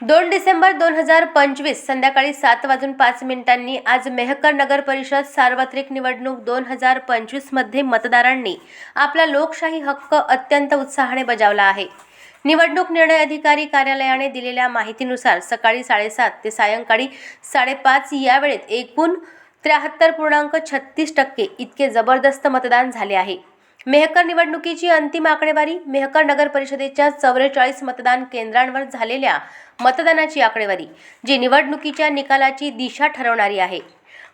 2 डिसेंबर 2025 संध्याकाळी 7:05 आज मेहकर नगर परिषद सार्वत्रिक निवडणूक 2025 मध्ये मतदारांनी आपला लोकशाही हक्क अत्यंत उत्साहाने बजावला आहे। निवडणूक निर्णय अधिकारी कार्यालयाने दिलेल्या माहितीनुसार सकाळी 7:30 ते सायंकाळी 5:30 या वेळेत एकूण 73.36% इतके जबरदस्त मतदान झाले आहे। मेहकर निवडणुकीची अंतिम आकडेवारी मेहकर नगर परिषदेच्या 44 मतदान केंद्रांवर झालेल्या मतदानाची आकडेवारी जी निवडणुकीच्या निकालाची दिशा ठरवणारी आहे।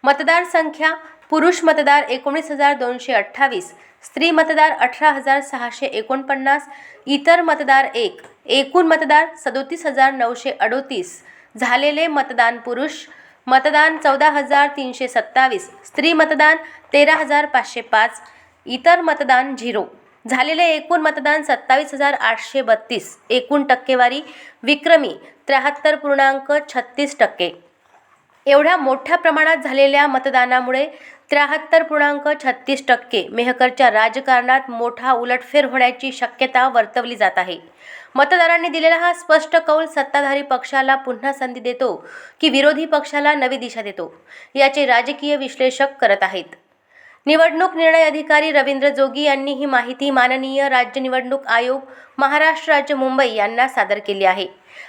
मतदार संख्या: पुरुष मतदार 19,228, स्त्री मतदार 18,649, इतर मतदार 1, एकूण मतदार 37,938। झालेले मतदान: पुरुष मतदान 14,327, स्त्री मतदान 13,505, इतर मतदान 0। झालेले एकूण मतदान 27,832। एकूण टक्केवारी विक्रमी 73.36%। एवढ्या मोठ्या प्रमाणात झालेल्या मतदानामुळे 73.36% मेहकरच्या राजकारणात मोठा उलटफेर होण्याची शक्यता वर्तवली जात आहे। मतदारांनी दिलेला हा स्पष्ट कौल सत्ताधारी पक्षाला पुन्हा संधी देतो की विरोधी पक्षाला नवी दिशा देतो, याचे राजकीय विश्लेषक करत आहेत। निवडणूक निर्णय अधिकारी रवींद्र जोगी यांनी ही माहिती माननीय राज्य निवडणूक आयोग, महाराष्ट्र राज्य, मुंबई यांना सादर केली आहे।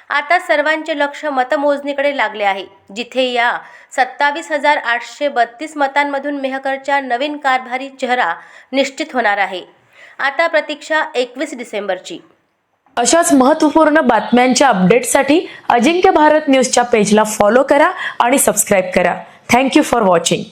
आता सर्वांचे लक्ष मतमोजणीकडे लागले आहे, जिथे या 27,832 मतांमधून मेहकरच्या नवीन कारभारी चेहरा निश्चित होणार आहे। आता प्रतीक्षा 21 डिसेंबरची। अशाच महत्त्वपूर्ण बातम्यांच्या अपडेट्ससाठी अजिंक्य भारत न्यूजच्या पेजला फॉलो करा आणि सबस्क्राईब करा। Thank you for watching.